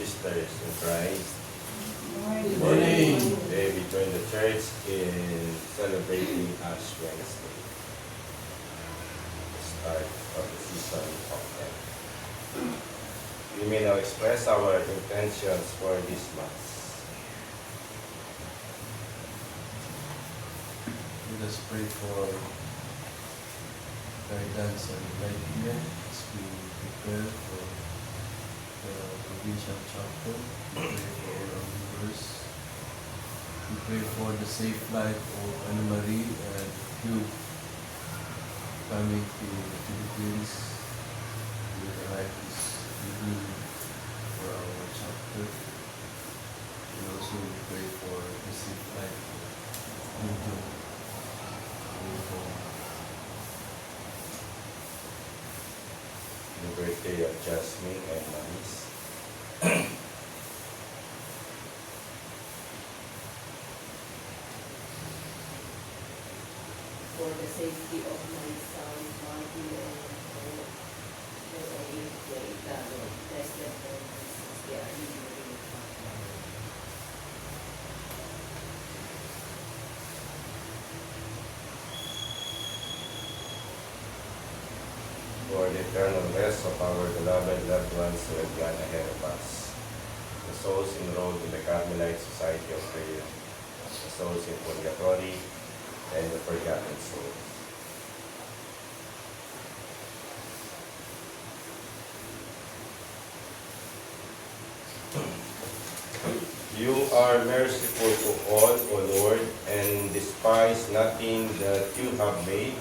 sisters in Christ. Good Morning. morning. Today we join the church in celebrating Ash Wednesday, the start of the season of Lent. We may now express our intentions for this Mass. Let us pray for guidance and enlightenment as we prepare for the provincial chapter. We pray for our viewers. We pray for the safe flight of Anna Marie and Hugh coming to the Philippines. We arrive this evening for our chapter. And also we pray for the safe flight of Hugh. The birthday of Jasmine and Manis. For the safety of my son, Marty, and that I pray that Lord bless them all since they are in the For the eternal rest of our beloved loved ones who have gone ahead of us, the souls enrolled in the Carmelite Society of Prayer, the souls in Purgatory, and the forgotten souls. You are merciful to all, O Lord, and despise nothing that you have made.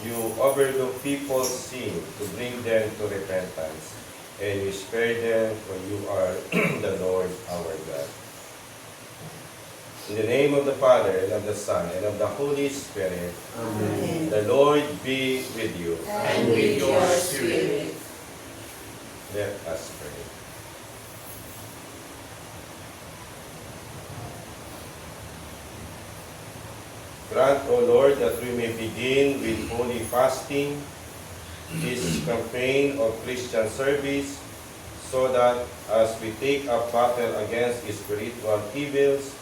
You overlook people's sin to bring them to repentance, and you spare them, for you are the Lord our God. In the name of the Father, and of the Son, and of the Holy Spirit, Amen. the Lord be with you. And with your spirit. Let us pray. Grant, O Lord, that we may begin with holy fasting, this campaign of Christian service, so that as we take up battle against spiritual evils,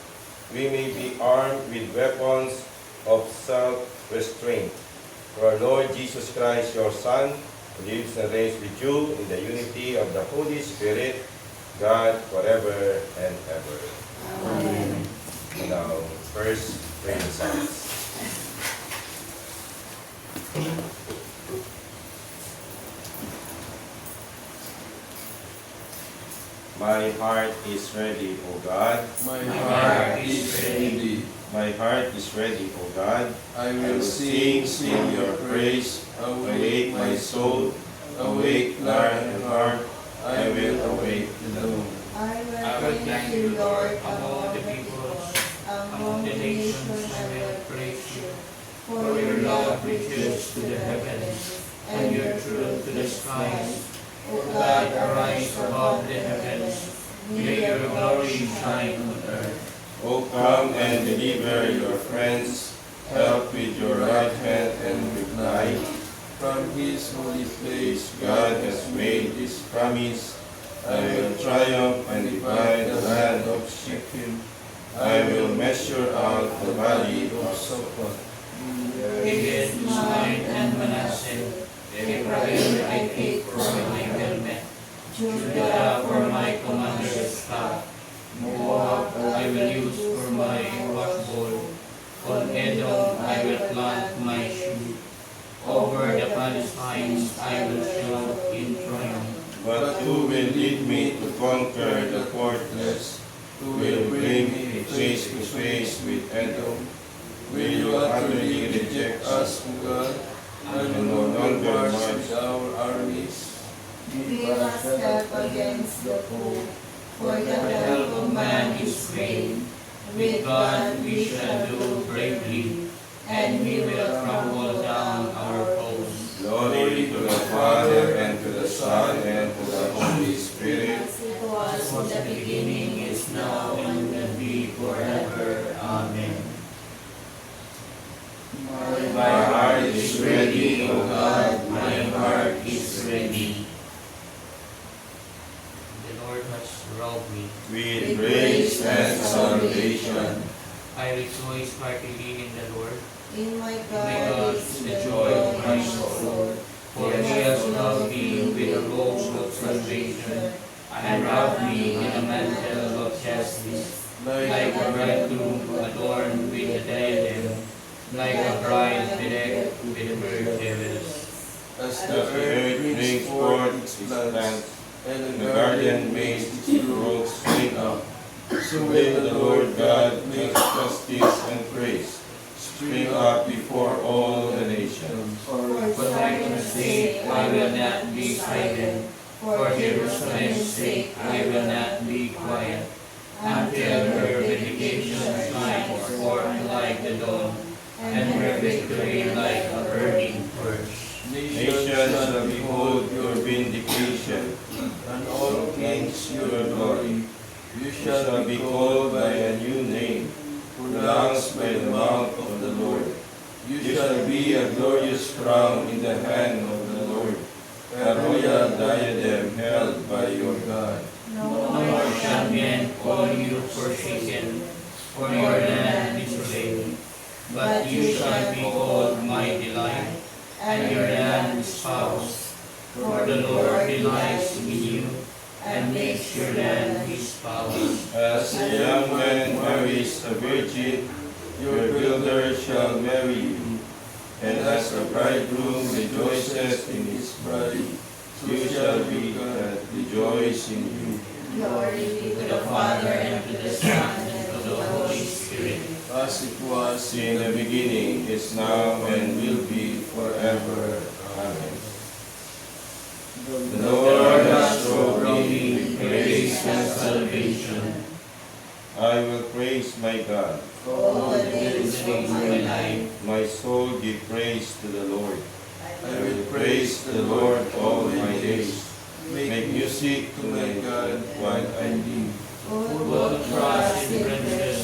we may be armed with weapons of self-restraint. For our Lord Jesus Christ, your Son, who lives and reigns with you in the unity of the Holy Spirit, God, forever and ever. Amen. Now, first, pray the Psalms. My heart is ready, O God. My heart is ready. My heart is ready, O God. I will sing your praise. Awake my soul. Awake lyre and harp. I will awake the dawn. I will thank you, Lord, among the peoples, among the nations I will praise you. For your love reaches to the heavens, and your truth to the skies. O God, arise above the heavens, may your glory shine on earth. O come and deliver your friends. Help with your right hand and reply. From his holy place, God has made this promise. I will triumph and divide the land of Shechem. I will measure out the valley of Succoth. Against mine and Manasseh, Ephraim I take for my helmet, Judah for my commander's staff, Moab I will use for my washbowl, on Edom I will plant my shoe, over the Palestines I will shout in triumph. But who will lead me to conquer the fortress? Who will bring me face to face with Edom? will you utterly reject us, O God, and no longer march with our armies? Give us help against the foe, for the help of man is vain. With God we shall do bravely, and He will crumble down our foes. Glory to the Father, and to the Son, and to the Holy Spirit. As it was Was in the the beginning, is now, and will be forever. Amen. My heart is ready, O God, my heart is ready. The Lord has with grace and salvation. I rejoice heartily in the Lord, In my my God God is the joy of my soul. For he has loved me with a rose of salvation, and wrapped me in a mantle of justice. Like a bridegroom adorned with a diadem, like a bride bedecked with myrrh jewels. As As the earth brings forth its plants, and and the garden makes its growth spring up, so will the Lord God make justice and praise spring up before all the nations. For For Zion's sake I will not be silent, for Jerusalem's sake I will not be quiet, until her vindication shines forth like the dawn, and her victory like a burning torch. Nations shall behold your vindication, and all kings your glory. You you shall be called by a new name, pronounced by the mouth of the Lord. You shall be a glorious crown in the hand of the Lord, a royal diadem held by your God. Nor shall men call you forsaken, for your land desolate, but you shall be called my delight, and your land spouse. For the Lord delights in you, and makes your land his spouse. As a young man marries a virgin, your builder shall marry you. And as a bridegroom rejoices in his bride, you shall be that rejoice in you. glory be To the Father, and to the Son, and to the Holy Spirit. as it was In the beginning, is now, and will be forever. Amen. The Lord has robed me with grace and salvation. I will praise my God. all the days Days of my life. My soul give praise to the Lord. I I will praise the Lord all my days. Make music to my God while I live. Who trust in princes,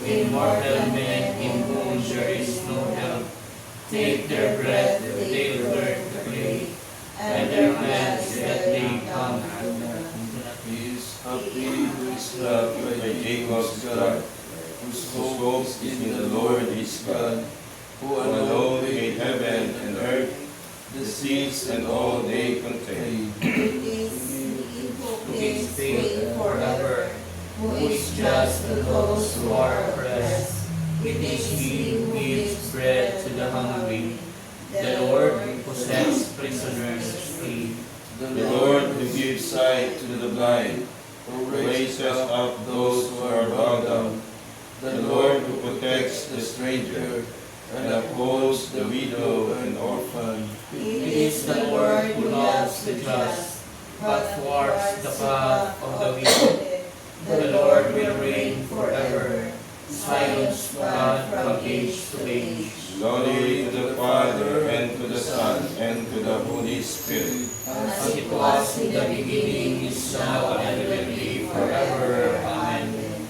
in mortal men in whom there is no help. Take their breath, they learn to pray, and their hands that they come to He is happy who is loved by Jacob's God, whose hope is in the Lord his God, who Who alone made heaven and earth, the the seas and all they contain. It is he who pays faith forever, who is just to those who are oppressed. It is he who gives bread to the hungry. The Lord who sets prisoners free. The The Lord who gives sight to the blind, who who raises up those who are bowed down. The Lord who protects the stranger, and upholds the widow and orphan. It is the Lord who loves the just, but thwarts the path of the wicked. The Lord will reign forever. Zion's God from age to age. Glory to the Father, and to the Son, and to the Holy Spirit. As it was in the beginning, is now, and will be forever. Amen.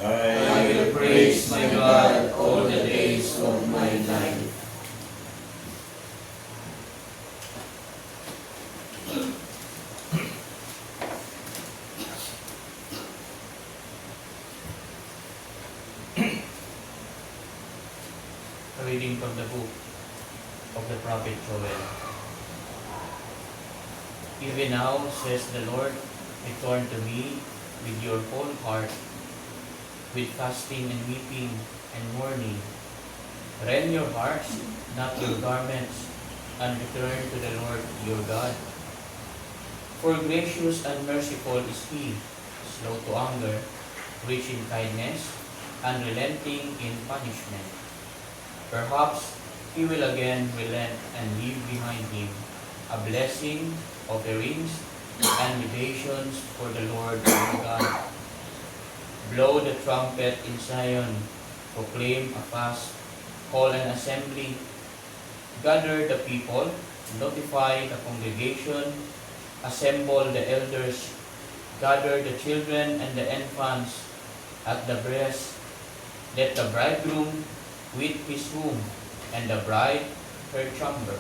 I will praise my God all the days of my life. A reading from the book of the prophet Joel. Even now, says the Lord, return to me with your whole heart, with fasting and weeping and mourning. Rend your hearts, not your garments, and return to the Lord your God. For gracious and merciful is He, slow to anger, rich in kindness, and relenting in punishment. Perhaps He will again relent and leave behind Him a blessing, offerings, and libations for the Lord our God. Blow the trumpet in Zion, proclaim a fast, call an assembly, gather the people, notify the congregation, assemble the elders, gather the children and the infants at the breast. Let the bridegroom with his womb, and the bride her chamber.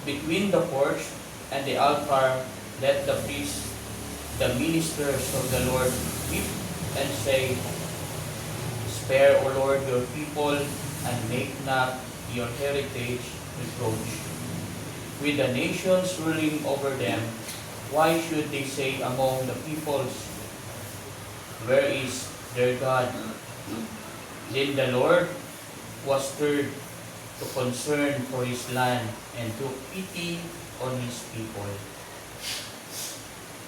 Between the porch and the altar, let the priest the ministers of the Lord weep and say, Spare, O Lord, your people, and make not your heritage reproach. With the nations ruling over them, why should they say among the peoples, Where is their God? Then the Lord was stirred to concern for his land and took pity on his people.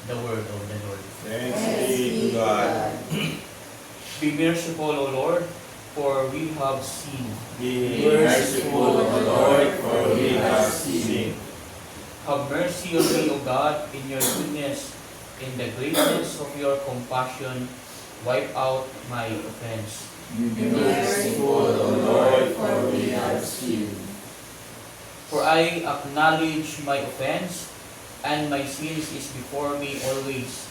The word of the Lord. Thanks be to God. Be merciful, O Lord, for we have sinned. Be merciful, O Lord, for we have sinned. Have mercy on me, O God, in your goodness, in the greatness of your compassion, wipe out my offense. Be merciful, O Lord, for we have sinned. For I acknowledge my offense, and my sins is before me always.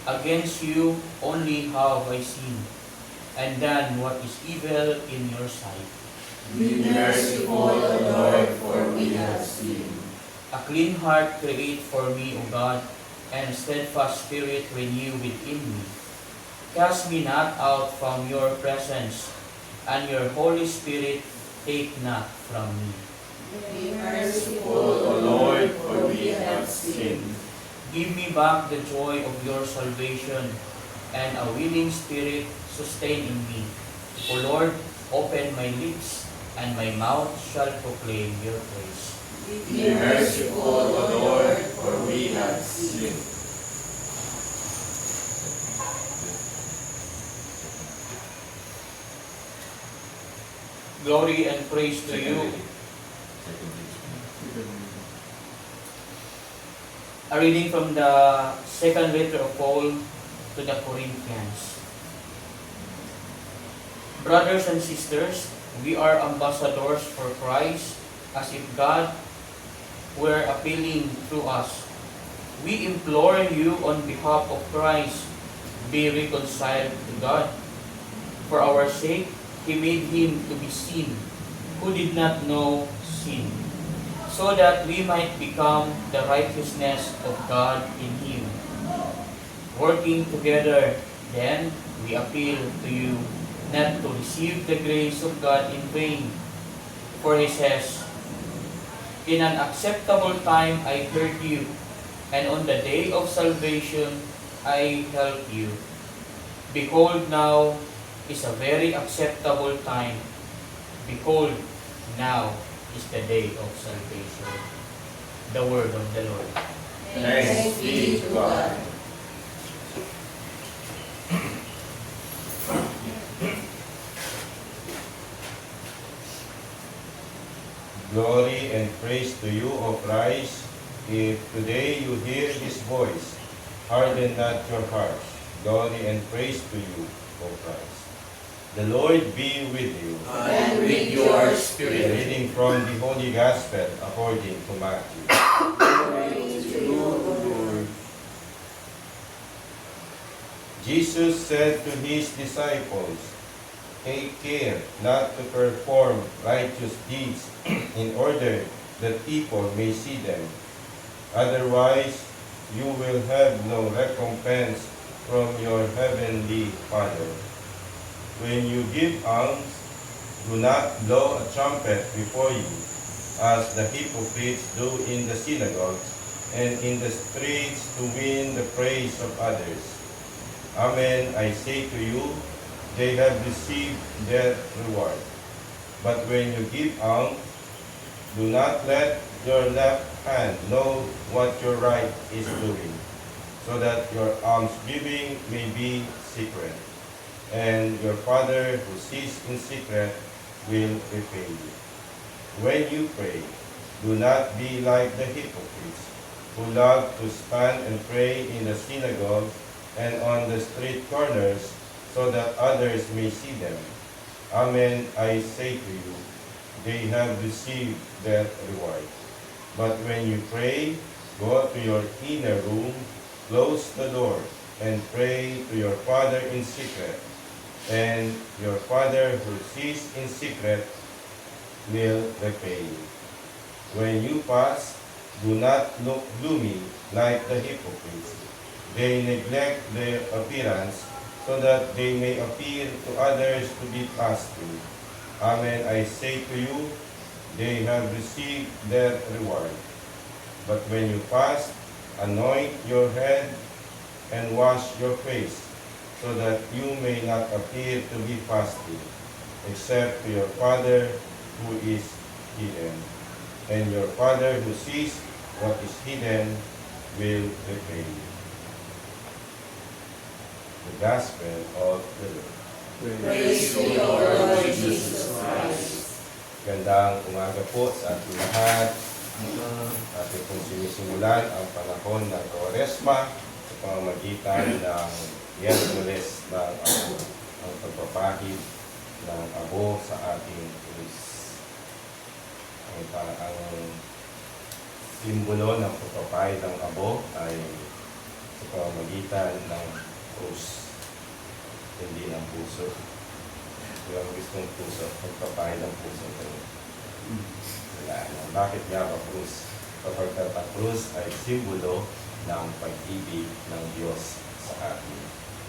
Against you only have I sinned, and done what is evil in your sight. Be merciful, O Lord, for we have sinned. A clean heart create for me, O God, and steadfast spirit renew within me. Cast me not out from your presence, and your Holy Spirit take not from me. Be merciful, O Lord, for we have sinned. Give me back the joy of your salvation, and a willing spirit sustain in me. O Lord, open my lips, and my mouth shall proclaim your praise. Be merciful, O Lord, for we have sinned. Glory and praise to you. A reading from the second letter of Paul to the Corinthians. Brothers and sisters, we are ambassadors for Christ, as if God were appealing through us. We implore you on behalf of Christ, be reconciled to God. For our sake, He made him to be sin, who did not know sin, so that we might become the righteousness of God in him. Working together, then, we appeal to you not to receive the grace of God in vain. For he says, In an acceptable time I heard you, and on the day of salvation I helped you. Behold, now is a very acceptable time. Behold, now is the day of salvation. The word of the Lord. Thanks be to God. Glory and praise to you, O Christ. If today you hear His voice, harden not your hearts. Glory and praise to you, O Christ. The Lord be with you. And with your A spirit. reading from the Holy Gospel according to Matthew. Glory to you, O Lord. Jesus said to his disciples, Take care not to perform righteous deeds in order that people may see them. Otherwise, you will have no recompense from your heavenly Father. When you give alms, do not blow a trumpet before you, as the hypocrites do in the synagogues and in the streets to win the praise of others. Amen, I say to you, they have received their reward. But when you give alms, do not let your left hand know what your right is doing, so that your almsgiving may be secret. And your Father who sees in secret will repay you. When you pray, do not be like the hypocrites, who love to stand and pray in the synagogues and on the street corners, so that others may see them. Amen, I say to you, they have received their reward. But when you pray, go to your inner room, close the door, and pray to your Father in secret. And your Father who sees in secret will repay you. When you fast, do not look gloomy like the hypocrites. they neglect their appearance, so that they may appear to others to be fasting. Amen, I say to you, they have received their reward. But when you fast, anoint your head and wash your face, so that you may not appear to be fasting, except to your Father who is hidden. And your Father who sees what is hidden will repay you. The Gospel of the Lord. Praise to you, Lord Jesus Christ. Gandang umaga po sa ating lahat. Ating pong sinisimulan ang panahon ng Kwaresma sa pamamagitan ng Miyerkules ng Abo, ang pagpapahid ng Abo sa ating krus. Ang simbolo ng pagpapahid ng Abo ay sa pamamagitan ng krus, hindi ng puso. Yung gustong puso, pagpapahid ng puso ito. Bakit nga ba krus? Kapag ang krus ay simbolo ng pag-ibig ng Diyos sa atin.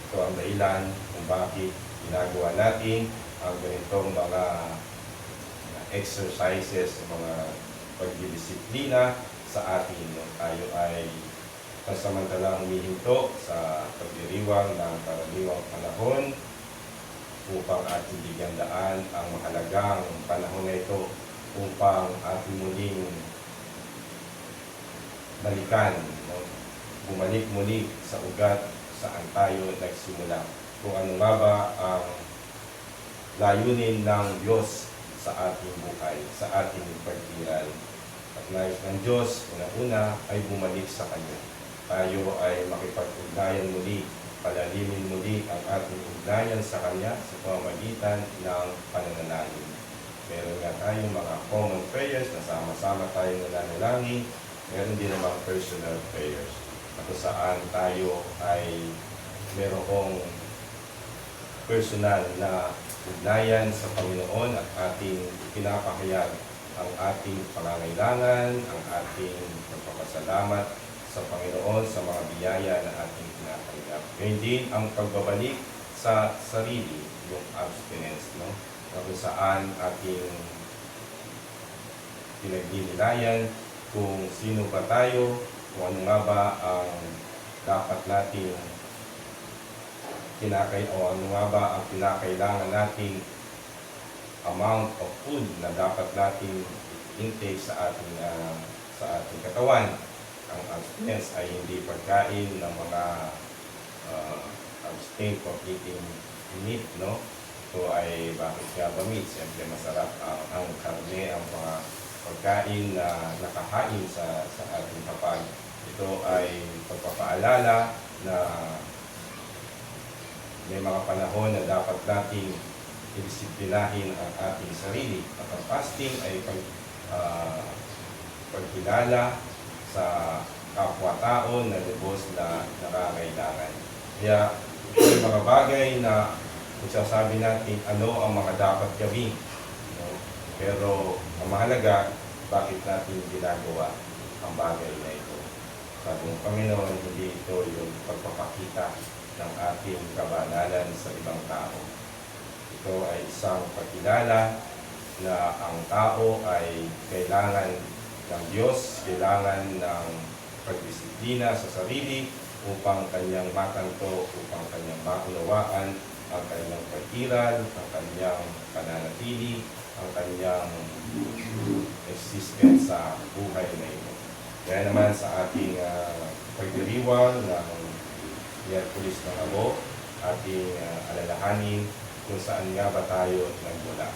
Ito ang dahilan kung bakit ginagawa natin ang ganitong mga exercises, mga pagdidisiplina sa atin. Tayo ay pansamantalang humihinto sa pagdiriwang ng karaniwang panahon upang ating bigyan daan ang mahalagang panahon na ito upang ating muling balikan, bumalik muli sa ugat saan tayo nagsimula. Kung ano nga ba ang layunin ng Diyos sa ating buhay, sa ating pagkiral. At nais ng Diyos, una-una ay bumalik sa Kanya. Tayo ay makipag-ugnayan muli, palalimin muli ang ating ugnayan sa Kanya sa pamamagitan ng pananalangin. Meron nga tayong mga common prayers na sama-sama tayong nananalangin. Meron din namang personal prayers at saan tayo ay merong personal na ugnayan sa Panginoon at ating pinapahayag ang ating pangangailangan, ang ating pagpapasalamat sa Panginoon sa mga biyaya na ating pinatanggap. Ngayon din ang pagbabalik sa sarili, yung abstinence, no? Kung saan ating pinagninilayan kung sino ba tayo, kung ano nga ba ang dapat nating ano nga ba ang kinakailangan nating amount of food na dapat nating intake sa ating katawan. Ang abstinence ay hindi pagkain ng mga abstain from eating meat, no? Ito ay bakit nga ba meat? Siyempre masarap ang karne, ang mga pagkain na nakahain sa ating hapag. Ito ay pagpapaalala na may mga panahon na dapat nating idisiplinahin ang ating sarili. At ang fasting ay pagkilala sa kapwa-tao na lubos na nakakailangan. Kaya ito ay mga bagay na kung sasabi natin ano ang mga dapat gawin. No? Pero ang mahalaga, bakit natin ginagawa ang bagay na ito. Sabi ng Panginoon, hindi ito yung pagpapakita ng ating kabanalan sa ibang tao. Ito ay isang pagkilala na ang tao ay kailangan ng Diyos, kailangan ng pagdisiplina sa sarili upang kanyang matanto, upang kanyang maunawaan ang kanyang pagkiral, ang kanyang pananatili, ang kanyang existence sa buhay na ito. Kaya naman sa ating pagdiriwang ng Miyerkules ng Abo, ating alalahanin kung saan nga ba tayo nagmula.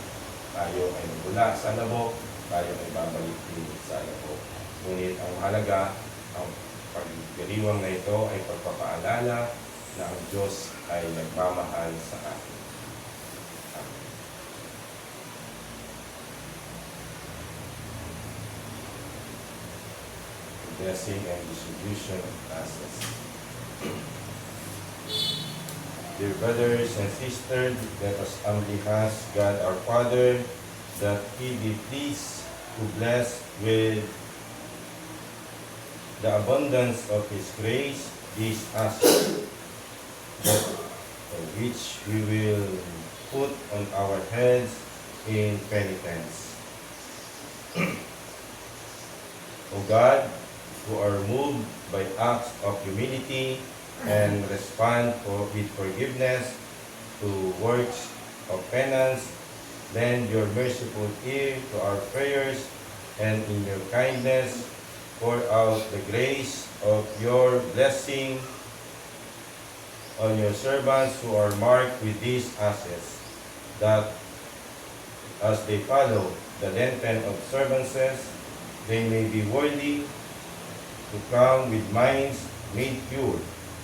Tayo ay nagmula sa labo, tayo ay babalik din sa labo. Ngunit ang mahalaga, ang pagdiriwang na ito ay pagpapaalala na ang Diyos ay nagmamahal sa atin. Amen. Blessing and distribution of classes. Dear brothers and sisters, let us humbly ask God our Father that He be pleased to bless with the abundance of His grace these ashes, that which we will put on our heads in penitence. O God, who are moved by acts of humility and respond with forgiveness to works of penance, lend your merciful ear to our prayers, and in your kindness pour out the grace of your blessing on your servants who are marked with these ashes, that as they follow the Lenten observances, they may be worthy to come with minds made pure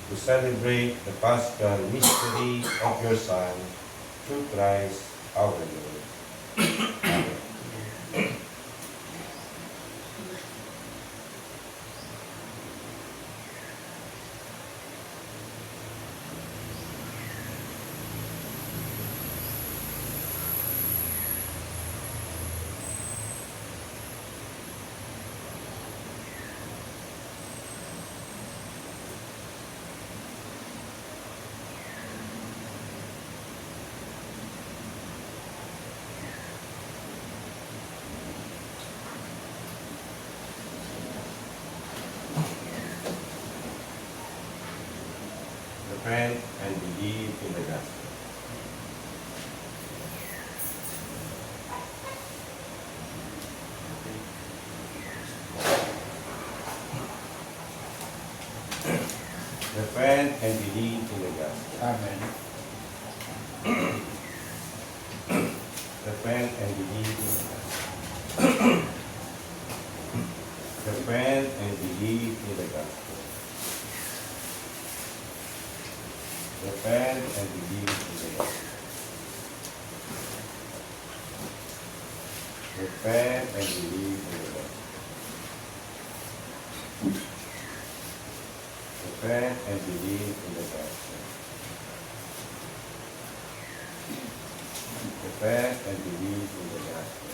to celebrate the Paschal mystery of your Son, through Christ our Lord. Amen. Repent and believe in the gospel. Repent and believe in the gospel. Amen. Repent and believe in the gospel. Repent and believe in the gospel. Repent and believe in the gospel. Repent and believe in the gospel. Repent and believe in the gospel. Repent and believe in the gospel.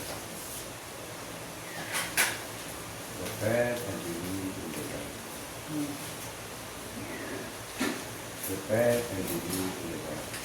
Repent and believe in the gospel. Repent and believe in the gospel.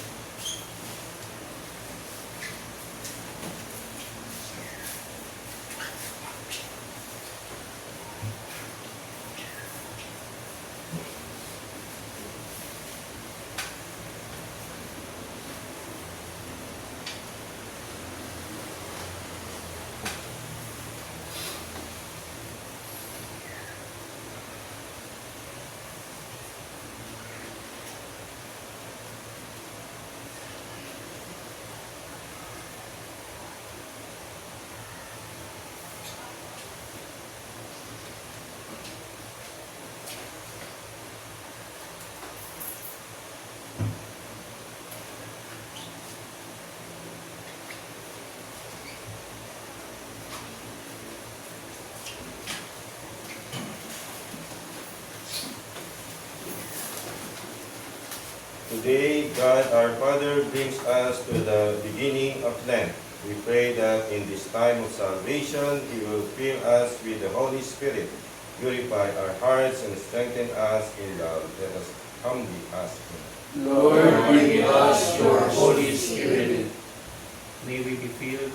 Today, God our Father brings us to the beginning of Lent. We pray that in this time of salvation, He will fill us with the Holy Spirit, purify our hearts, and strengthen us in love. Let us humbly ask Him. Lord, give us your Holy Spirit. May we be filled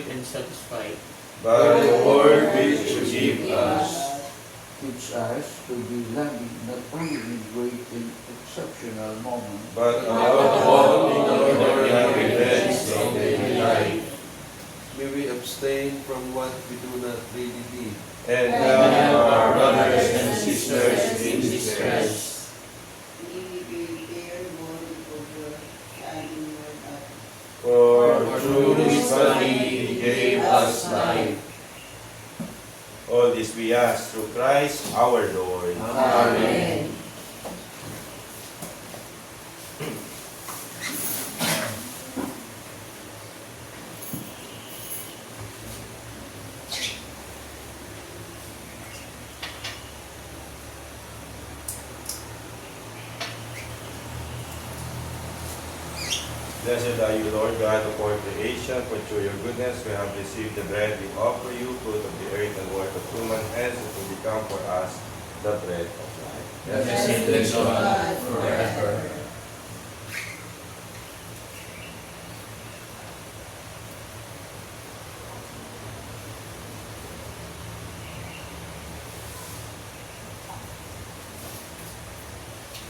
and satisfied By the word which you give us, teach us to be loving not only in great and exceptional moments, but above all in ordinary events of daily life, May we abstain from what we do not really need, and and help our our brothers brothers and and sisters in sisters. distress. May we bear one over shining word up. For through His His body body He He gave gave us us life. All this we ask through Christ our Lord. Amen. Blessed are you, Lord God of all creation, for through your goodness we have received the bread we offer you, fruit of the earth and work of human hands, that will become for us the bread of life. Blessed be God forever.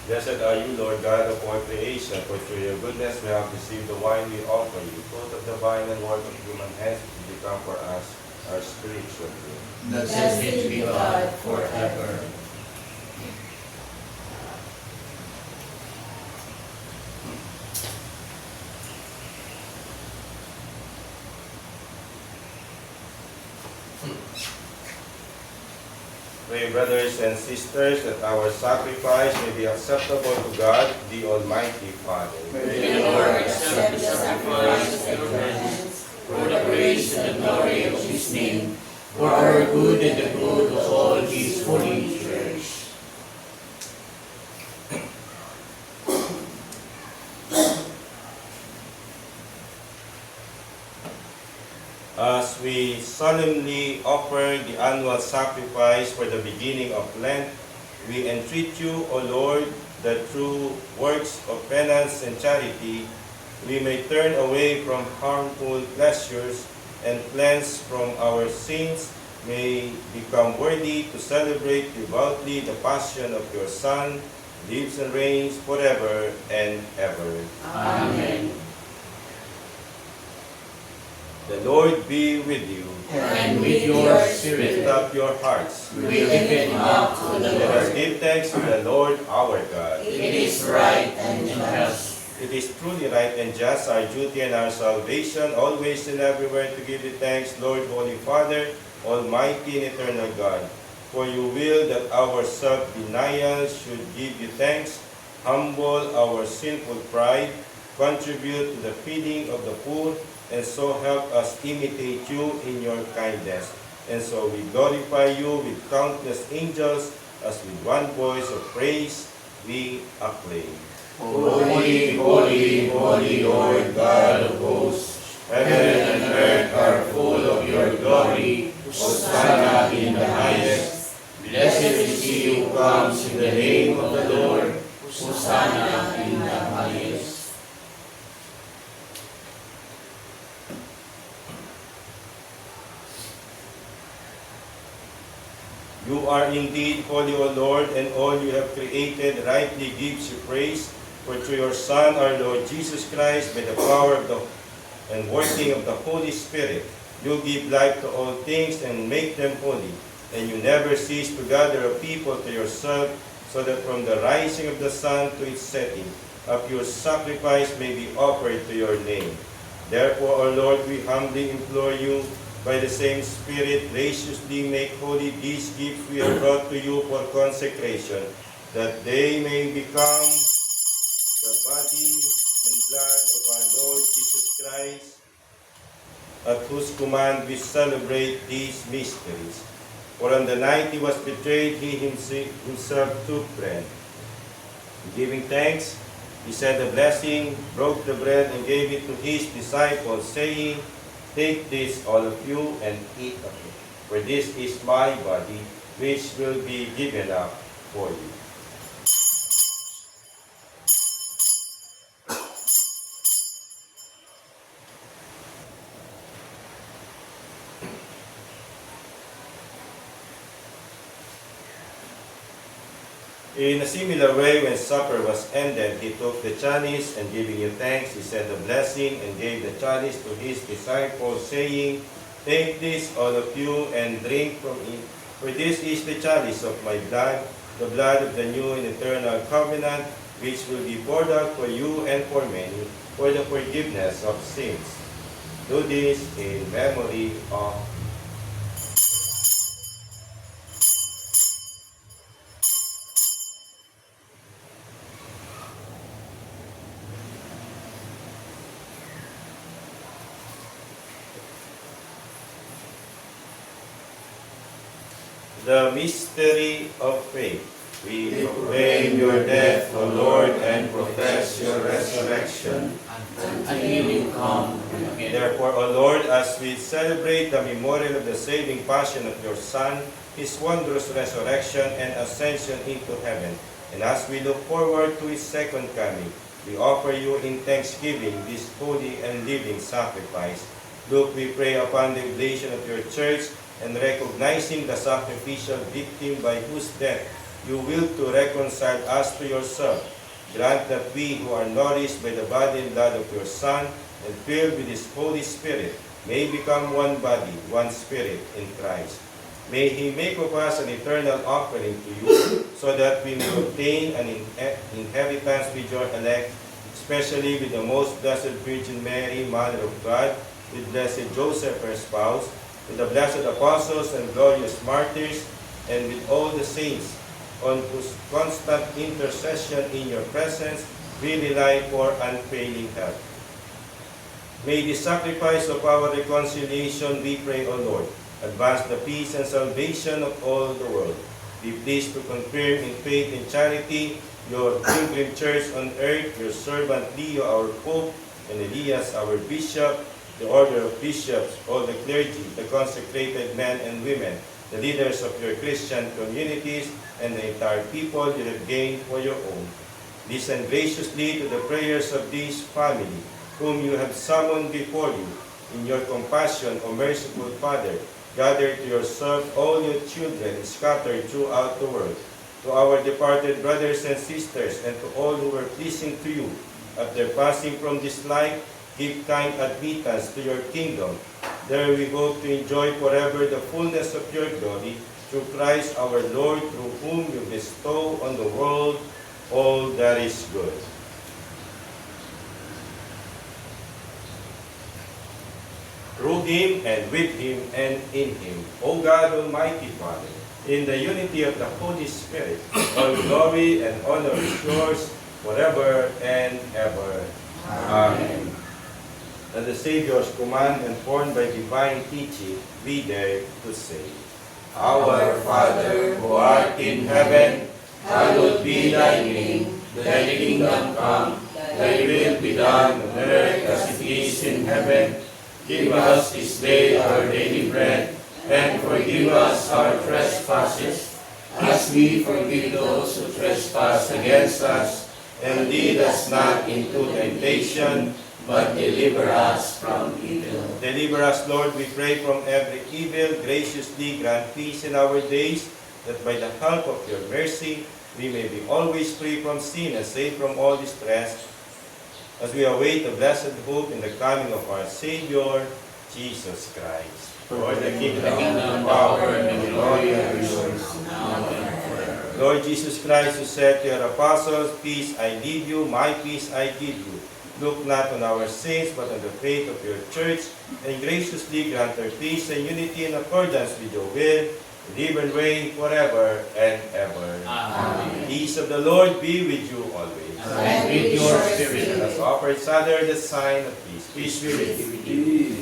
Blessed are you, Lord God of all creation, for through your goodness we have received the wine we offer you, fruit of the vine and work of human hands, to become for us our spiritual food. Blessed be God forever. Pray, brothers and sisters, that our sacrifice may be acceptable to God, the Almighty Father. May the Lord accept the sacrifice at your hands, for the praise and the glory of his name, for our good and the good of all his holy church. As we solemnly offer the annual sacrifice for the beginning of Lent, we entreat you, O Lord, that through works of penance and charity, we may turn away from harmful pleasures and cleansed from our sins, may become worthy to celebrate devoutly the passion of your Son, lives and reigns forever and ever. Amen. The Lord be with you. And with your Lift spirit, up your hearts. we lift it up to the Let us Lord. give thanks to the Lord our God. It is right and just. It is truly right and just, our duty and our salvation, always and everywhere to give you thanks, Lord, Holy Father, Almighty and eternal God. For you will that our self-denial should give you thanks, humble our sinful pride, contribute to the feeding of the poor, and so help us imitate you in your kindness. And so we glorify you with countless angels, as with one voice of praise we acclaim. Holy, holy, holy Lord God of hosts, heaven and earth are full of your glory. Hosanna in the highest. Blessed is he who comes in the name of the Lord. Hosanna in the highest. You are indeed holy, O Lord, and all you have created rightly gives you praise. For through your Son, our Lord Jesus Christ, by the power of the and working of the Holy Spirit, you give life to all things and make them holy. And you never cease to gather a people to yourself, so that from the rising of the sun to its setting, a pure sacrifice may be offered to your name. Therefore, O Lord, we humbly implore you, by the same Spirit, graciously make holy these gifts we have brought to you for consecration, that they may become the body and blood of our Lord Jesus Christ, at whose command we celebrate these mysteries. For on the night he was betrayed, he himself took bread. Giving thanks, he said a blessing, broke the bread, and gave it to his disciples, saying, "Take this, all of you, and eat of it. For this is my body, which will be given up for you." In a similar way, when supper was ended, he took the chalice, and giving you thanks, he said a blessing, and gave the chalice to his disciples, saying, "Take this, all of you, and drink from it. For this is the chalice of my blood, the blood of the new and eternal covenant, which will be poured out for you and for many, for the forgiveness of sins. Do this in memory of the mystery of faith. We proclaim your death, O Lord, and profess your resurrection. Until you come again. Therefore, O Lord, as we celebrate the memorial of the saving passion of your Son, His wondrous resurrection and ascension into heaven. And as we look forward to His second coming, we offer you in thanksgiving this holy and living sacrifice. Look, we pray upon the oblation of your church, and recognizing the sacrificial victim by whose death you will to reconcile us to yourself. Grant that we who are nourished by the body and blood of your Son and filled with His Holy Spirit may become one body, one spirit in Christ. May He make of us an eternal offering to you, so that we may obtain an inheritance with your elect, especially with the most blessed Virgin Mary, Mother of God, with blessed Joseph, her spouse, with the blessed apostles and glorious martyrs, and with all the saints, on whose constant intercession in your presence we rely for unfailing help. May the sacrifice of our reconciliation, we pray, O Lord, advance the peace and salvation of all the world. Be pleased to confirm in faith and charity your pilgrim church on earth, your servant Leo, our Pope, and Elias, our Bishop, the order of bishops, all the clergy, the consecrated men and women, the leaders of your Christian communities, and the entire people you have gained for your own. Listen graciously to the prayers of this family, whom you have summoned before you. In your compassion, O merciful Father, gather to yourself all your children scattered throughout the world. To our departed brothers and sisters, and to all who were pleasing to you at their passing from this life, give kind admittance to your kingdom. There we hope to enjoy forever the fullness of your glory, through Christ our Lord, through whom you bestow on the world all that is good. Through Him, and with Him, and in Him, O God, Almighty Father, in the unity of the Holy Spirit, all glory and honor is yours forever and ever. Amen. At the Savior's command and formed by divine teaching, we dare to say, Our Father, who art in heaven, hallowed be thy name. Thy kingdom come, thy will be done on earth as it is in heaven. Give us this day our daily bread, and forgive us our trespasses, as we forgive those who trespass against us. And lead us not into temptation, but deliver us from evil. Deliver us, Lord, we pray, from every evil. Graciously grant peace in our days, that by the help of your mercy, we may be always free from sin and safe from all distress, as we await the blessed hope in the coming of our Savior, Jesus Christ. For the kingdom, the power, and the glory are yours, now and forever. Lord Jesus Christ, who said to your apostles, Peace I leave you, my peace I give you. Look not on our sins, but on the faith of your church, and graciously grant her peace and unity in accordance with your will, live and reign forever and ever. Amen. Peace of the Lord be with you always. And with your spirit. Let us offer each other the sign of peace. Peace be with you.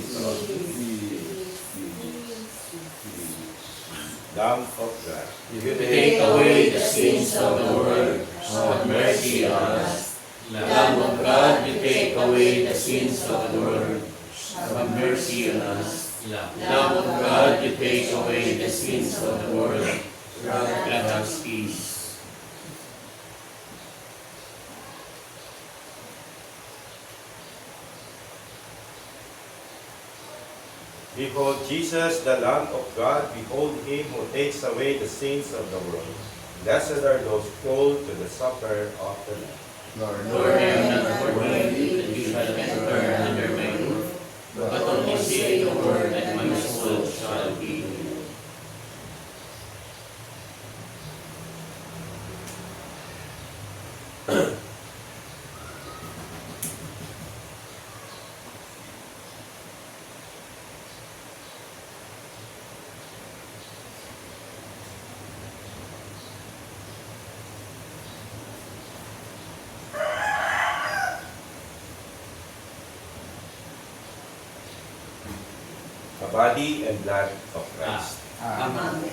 Lamb of God, You take away the sins of the world, have mercy on us. Lamb of God, you take away the sins of the world, have mercy on us. Lamb of God, you take away the sins of the world, grant us peace. behold Jesus, the Lamb of God. Behold Him who takes away the sins of the world. Blessed are those called to the supper of the Lamb. Lord, I am not worthy that you shall enter under my roof, but only say the word, and my soul shall be healed. The body and blood of Christ. Amen.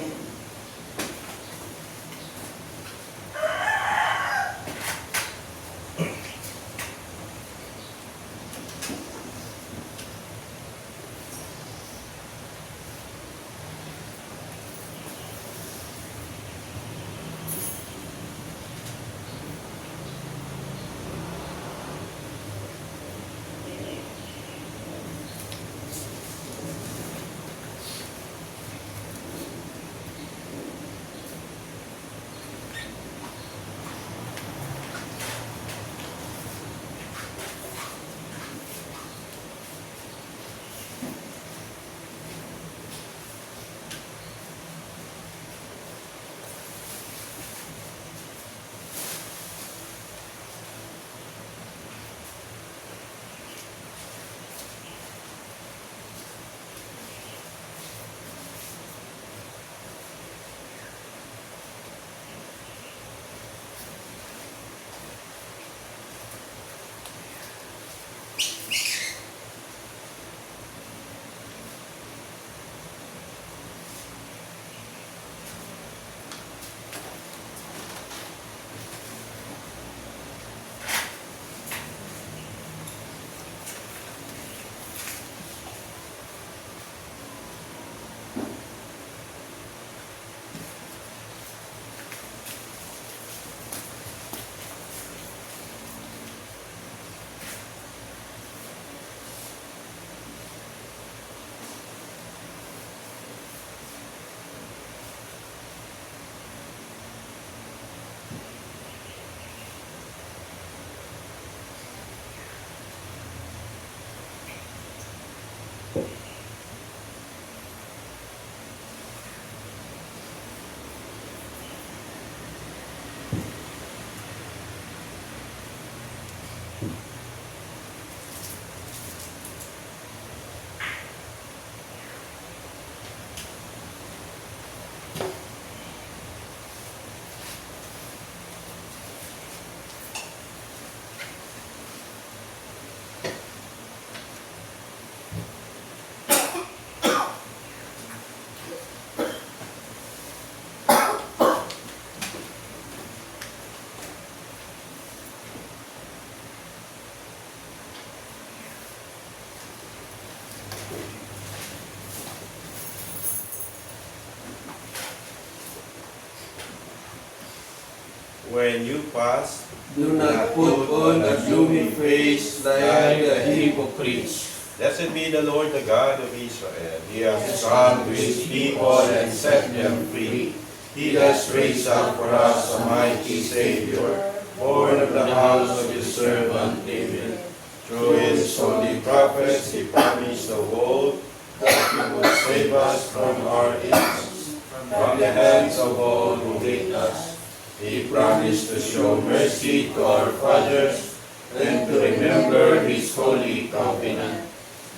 When you fast, Do not put on a gloomy face like the hypocrites. blessed be the Lord, the God of Israel. He has come to his people and set them free. He has raised up for us a mighty Savior, born of the house of his servant David. Through his holy prophets he promised of old that he would save us from our enemies, from the hands of all who hate us. He promised to show mercy to our fathers and to remember his holy covenant.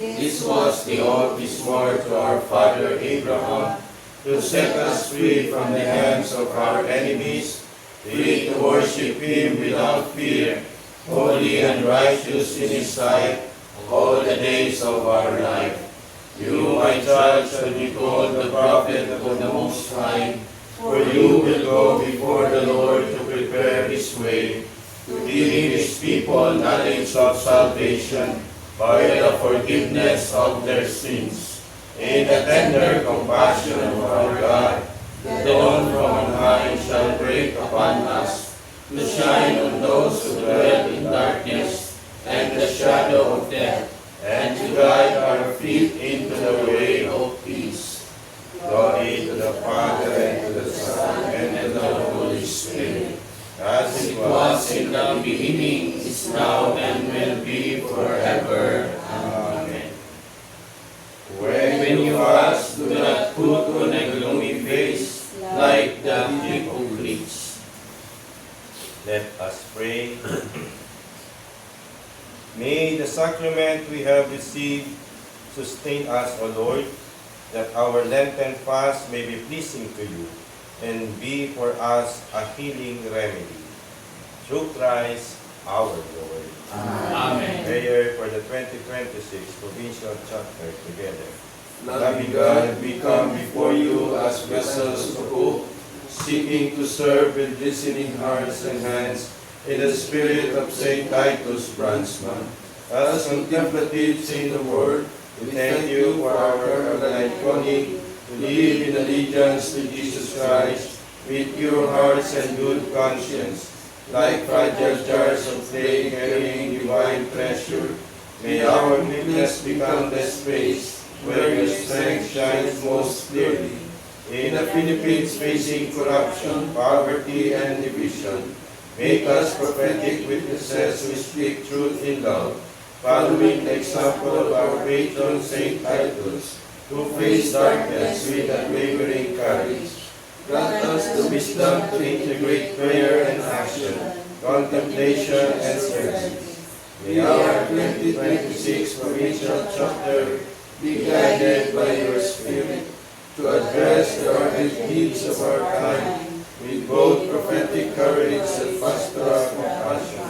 This was the oath he swore to our father Abraham, to set us free from the hands of our enemies, free to worship him without fear, holy and righteous in his sight, all the days of our life. You, my child, shall be called the prophet of the Most High, for you will go before the Lord to prepare his way, to give his people knowledge of salvation by the forgiveness of their sins. In the tender compassion of our God, the dawn from on high shall break upon us, to shine on those who dwell in darkness and the shadow of death, and to guide our feet into the way of peace. Glory to the Father, and to the Son, and to the Holy Spirit, as it was in the beginning, is now, and will be forever. Amen. When you fast, do not put on a gloomy face like the hypocrites. Let us pray. May the sacrament we have received sustain us, O Lord, that our Lenten fast may be pleasing to you and be for us a healing remedy. Through Christ our Lord. Amen. Prayer for the 2026 Provincial Chapter together. Loving God, we come before you as vessels of hope, seeking to serve with listening hearts and hands in the spirit of St. Titus Brandsman. As contemplatives in the Word, we thank you for our organized calling to live in allegiance to Jesus Christ with pure hearts and good conscience. Like fragile jars of clay carrying divine treasure, may our weakness become the space where your strength shines most clearly. In the Philippines facing corruption, poverty, and division, make us prophetic witnesses who speak truth in love, following the example of our patron St. Titus, who faced darkness with unwavering courage. Grant us the wisdom to integrate prayer and action, contemplation and service. May our 2026 Provincial Chapter be guided by your Spirit to address the urgent needs of our time with both prophetic courage and pastoral compassion.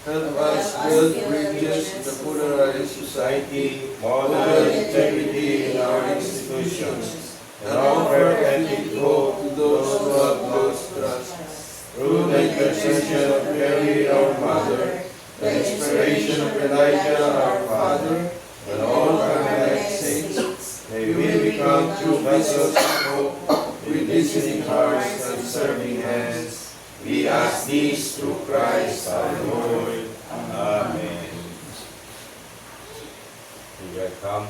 Help us build bridges in the polarized society, model integrity in our institutions, and offer authentic hope to those who have lost trust. Through the intercession of Mary, our Mother, the inspiration of Elijah, our Father, and all Carmelite saints, may we become true vessels of hope with listening hearts and serving hands. We ask these through Christ our Lord. Amen. We welcome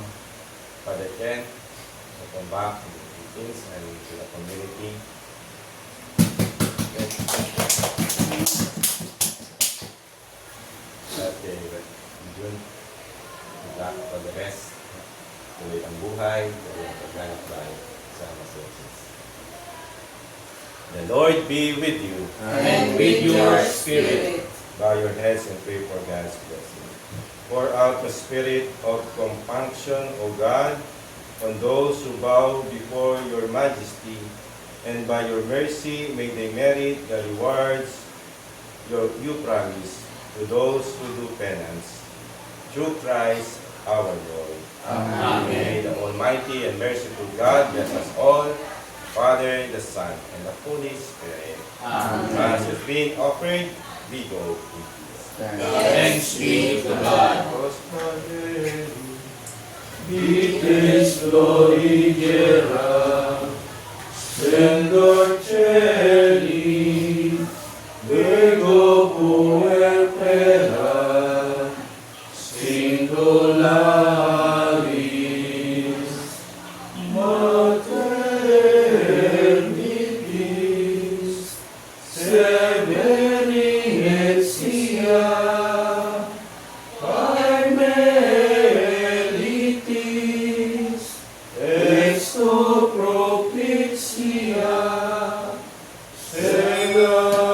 Father Ken to come back to the Philippines and to the community. At June, good luck for the rest. Tuloy ang buhay, tuloy ang pagganap tayo sa Massachusetts. The Lord be with you. And with your spirit. Bow your heads and pray for God's blessing. Pour out the spirit of compunction, O God, on those who bow before your majesty, and by your mercy may they merit the rewards you promise to those who do penance. Through Christ our Lord. Amen. May the Almighty and merciful God bless us all, Father, the Son, and the Holy Spirit. Amen. As has been offered, we go in peace. Thanks be to God. Vites gloria, splendor celi, Lord.